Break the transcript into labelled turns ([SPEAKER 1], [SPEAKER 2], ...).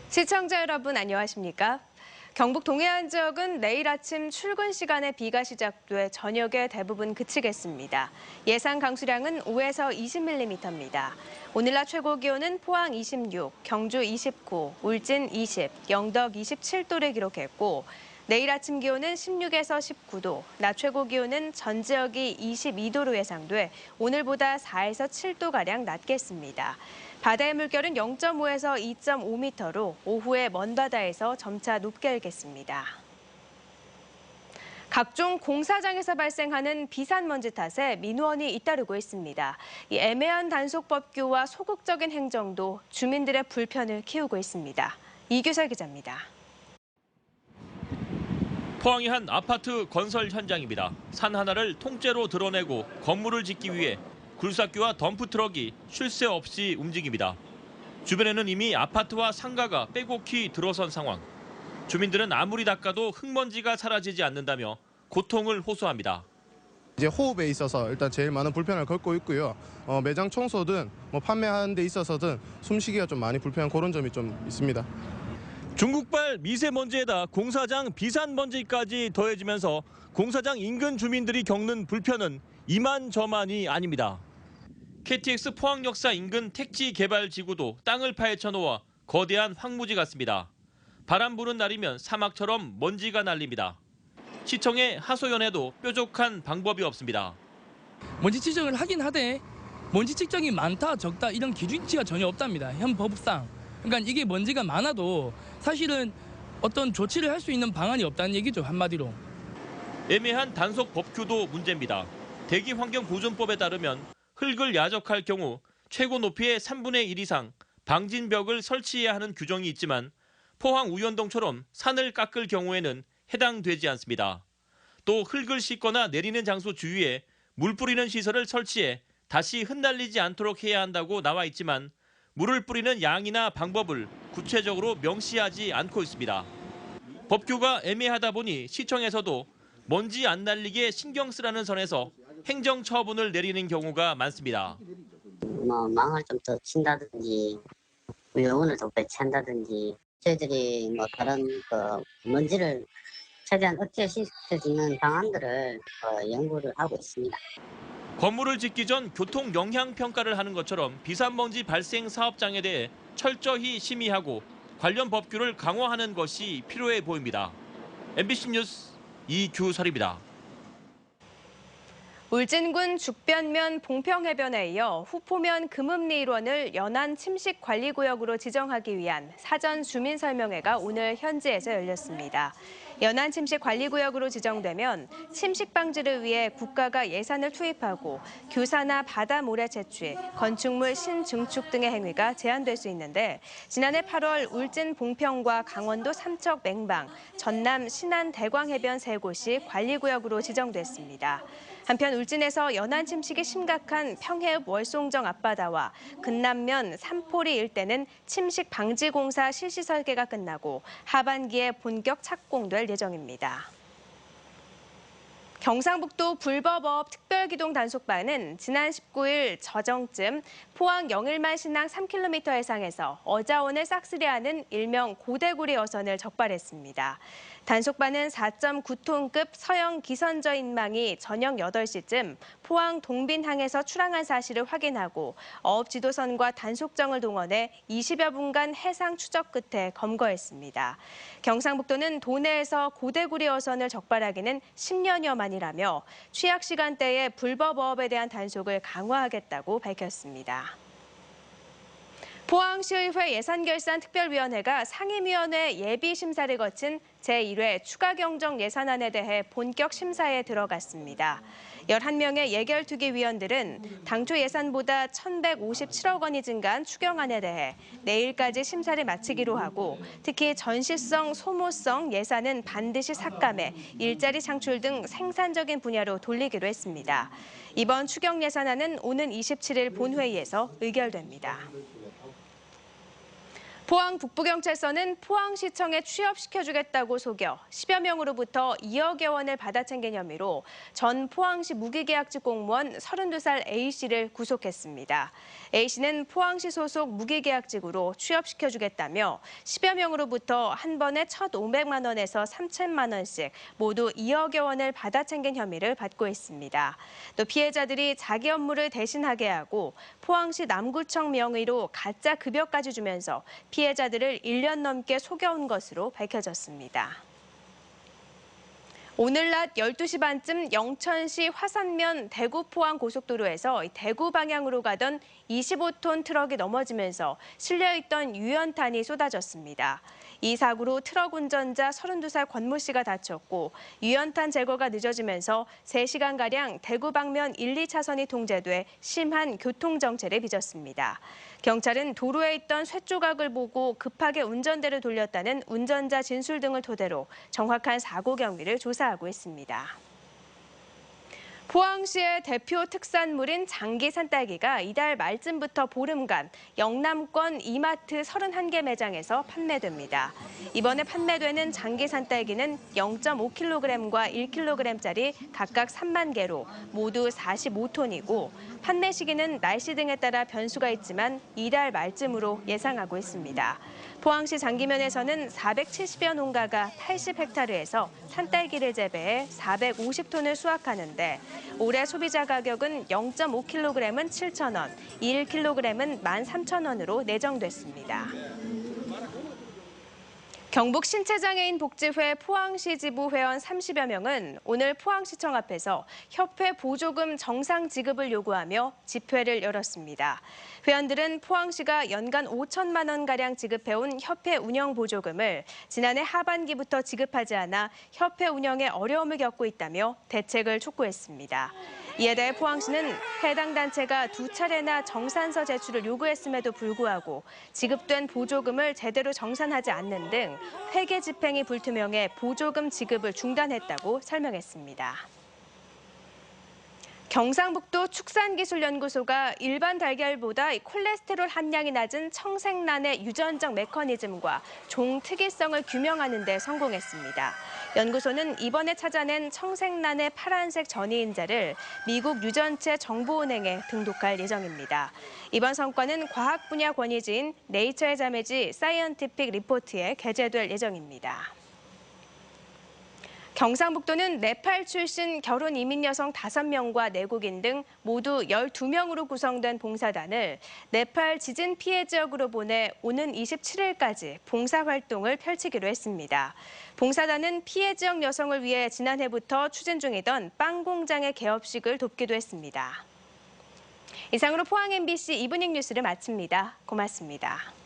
[SPEAKER 1] 시청자 여러분 안녕하십니까? 경북 동해안 지역은 내일 아침 출근 시간에 비가 시작돼 저녁에 대부분 그치겠습니다. 예상 강수량은 5에서 20mm입니다. 오늘 낮 최고 기온은 포항 26, 경주 29, 울진 20, 영덕 27도를 기록했고 내일 아침 기온은 16에서 19도, 낮 최고 기온은 전 지역이 22도로 예상돼 오늘보다 4에서 7도가량 낮겠습니다. 바다의 물결은 0.5에서 2.5m로 오후에 먼바다에서 점차 높게 일겠습니다. 각종 공사장에서 발생하는 비산먼지 탓에 민원이 잇따르고 있습니다. 이 애매한 단속 법규와 소극적인 행정도 주민들의 불편을 키우고 있습니다. 이규설 기자입니다.
[SPEAKER 2] 포항의 한 아파트 건설 현장입니다. 산 하나를 통째로 드러내고 건물을 짓기 위해 굴삭기와 덤프트럭이 쉴 새 없이 움직입니다. 주변에는 이미 아파트와 상가가 빼곡히 들어선 상황. 주민들은 아무리 닦아도 흙먼지가 사라지지 않는다며 고통을 호소합니다.
[SPEAKER 3] 이제 호흡에 있어서 일단 제일 많은 불편을 겪고 있고요. 매장 청소든 판매하는 데 있어서든 숨쉬기가 좀 많이 불편한 그런 점이 좀 있습니다.
[SPEAKER 2] 중국발 미세먼지에다 공사장 비산먼지까지 더해지면서 공사장 인근 주민들이 겪는 불편은 이만저만이 아닙니다. KTX 포항역사 인근 택지 개발 지구도 땅을 파헤쳐 놓아 거대한 황무지 같습니다. 바람 부는 날이면 사막처럼 먼지가 날립니다. 시청의 하소연에도 뾰족한 방법이 없습니다.
[SPEAKER 4] 먼지 측정을 하긴 하되 먼지 측정이 많다 적다 이런 기준치가 전혀 없답니다. 현 법상. 그러니까 이게 먼지가 많아도 사실은 어떤 조치를 할 수 있는 방안이 없다는 얘기죠, 한마디로.
[SPEAKER 2] 애매한 단속 법규도 문제입니다. 대기환경보존법에 따르면 흙을 야적할 경우 최고 높이의 3분의 1 이상 방진벽을 설치해야 하는 규정이 있지만 포항 우연동처럼 산을 깎을 경우에는 해당되지 않습니다. 또 흙을 씻거나 내리는 장소 주위에 물 뿌리는 시설을 설치해 다시 흩날리지 않도록 해야 한다고 나와 있지만 물을 뿌리는 양이나 방법을 구체적으로 명시하지 않고 있습니다. 법규가 애매하다 보니 시청에서도 먼지 안 날리게 신경 쓰라는 선에서 행정 처분을 내리는 경우가 많습니다.
[SPEAKER 5] 망을 좀 더 친다든지 요원을 더 배치한다든지 저희들이 다른 먼지를 최대한 억제시켜주는 방안들을 연구를 하고 있습니다.
[SPEAKER 2] 건물을 짓기 전 교통 영향 평가를 하는 것처럼 비산먼지 발생 사업장에 대해 철저히 심의하고 관련 법규를 강화하는 것이 필요해 보입니다. MBC 뉴스 이규설입니다.
[SPEAKER 1] 울진군 죽변면 봉평해변에 이어 후포면 금읍리 일원을 연안 침식관리구역으로 지정하기 위한 사전 주민설명회가 오늘 현지에서 열렸습니다. 연안 침식관리구역으로 지정되면 침식 방지를 위해 국가가 예산을 투입하고 규사나 바다 모래 채취, 건축물 신증축 등의 행위가 제한될 수 있는데 지난해 8월 울진 봉평과 강원도 삼척 맹방, 전남 신안 대광해변 세 곳이 관리구역으로 지정됐습니다. 한편 울진에서 연안 침식이 심각한 평해읍 월송정 앞바다와 근남면 삼포리 일대는 침식 방지 공사 실시 설계가 끝나고 하반기에 본격 착공될 예정입니다. 경상북도 불법어업 특별기동 단속반은 지난 19일 저정쯤 포항 영일만 신항 3km 해상에서 어자원을 싹쓸이하는 일명 고대구리 어선을 적발했습니다. 단속반은 4.9톤급 서형 기선저 인망이 저녁 8시쯤 포항 동빈항에서 출항한 사실을 확인하고 어업 지도선과 단속정을 동원해 20여 분간 해상 추적 끝에 검거했습니다. 경상북도는 도내에서 고대구리 어선을 적발하기는 10년여 만이라며 취약 시간대에 불법 어업에 대한 단속을 강화하겠다고 밝혔습니다. 포항시의회 예산결산특별위원회가 상임위원회 예비심사를 거친 제1회 추가경정 예산안에 대해 본격 심사에 들어갔습니다. 11명의 예결특위위원들은 당초 예산보다 1,157억 원이 증가한 추경안에 대해 내일까지 심사를 마치기로 하고 특히 전시성, 소모성 예산은 반드시 삭감해 일자리 창출 등 생산적인 분야로 돌리기로 했습니다. 이번 추경 예산안은 오는 27일 본회의에서 의결됩니다. 포항 북부경찰서는 포항시청에 취업시켜주겠다고 속여 10여 명으로부터 2억여 원을 받아챙긴 혐의로 전 포항시 무기계약직 공무원 32살 A씨를 구속했습니다. A씨는 포항시 소속 무기계약직으로 취업시켜주겠다며 10여 명으로부터 한 번에 1,500만 원에서 3천만 원씩 모두 2억여 원을 받아챙긴 혐의를 받고 있습니다. 또 피해자들이 자기 업무를 대신하게 하고 포항시 남구청 명의로 가짜 급여까지 주면서 피해자들을 1년 넘게 속여온 것으로 밝혀졌습니다. 오늘 낮 12시 반쯤 영천시 화산면 대구 포항 고속도로에서 대구 방향으로 가던 25톤 트럭이 넘어지면서 실려있던 유연탄이 쏟아졌습니다. 이 사고로 트럭 운전자 32살 권모 씨가 다쳤고 유연탄 제거가 늦어지면서 3시간가량 대구 방면 1, 2차선이 통제돼 심한 교통정체를 빚었습니다. 경찰은 도로에 있던 쇳조각을 보고 급하게 운전대를 돌렸다는 운전자 진술 등을 토대로 정확한 사고 경위를 조사하고 있습니다. 포항시의 대표 특산물인 장기산 딸기가 이달 말쯤부터 보름간 영남권 이마트 31개 매장에서 판매됩니다. 이번에 판매되는 장기산 딸기는 0.5kg과 1kg짜리 각각 3만 개로 모두 45톤이고 판매 시기는 날씨 등에 따라 변수가 있지만 이달 말쯤으로 예상하고 있습니다. 포항시 장기면에서는 470여 농가가 80헥타르에서 산딸기를 재배해 450톤을 수확하는데 올해 소비자 가격은 0.5kg은 7,000원, 1kg은 13,000원으로 내정됐습니다. 경북 신체장애인 복지회 포항시 지부 회원 30여 명은 오늘 포항시청 앞에서 협회 보조금 정상 지급을 요구하며 집회를 열었습니다. 회원들은 포항시가 연간 5천만 원가량 지급해온 협회 운영 보조금을 지난해 하반기부터 지급하지 않아 협회 운영에 어려움을 겪고 있다며 대책을 촉구했습니다. 이에 대해 포항시는 해당 단체가 2차례나 정산서 제출을 요구했음에도 불구하고 지급된 보조금을 제대로 정산하지 않는 등 회계 집행이 불투명해 보조금 지급을 중단했다고 설명했습니다. 경상북도 축산기술연구소가 일반 달걀보다 콜레스테롤 함량이 낮은 청생란의 유전적 메커니즘과 종 특이성을 규명하는 데 성공했습니다. 연구소는 이번에 찾아낸 청생란의 파란색 전이인자를 미국 유전체 정보은행에 등록할 예정입니다. 이번 성과는 과학 분야 권위지인 네이처에 자매지 사이언티픽 리포트에 게재될 예정입니다. 경상북도는 네팔 출신 결혼 이민 여성 5명과 내국인 등 모두 12명으로 구성된 봉사단을 네팔 지진 피해 지역으로 보내 오는 27일까지 봉사활동을 펼치기로 했습니다. 봉사단은 피해 지역 여성을 위해 지난해부터 추진 중이던 빵 공장의 개업식을 돕기도 했습니다. 이상으로 포항 MBC 이브닝 뉴스를 마칩니다. 고맙습니다.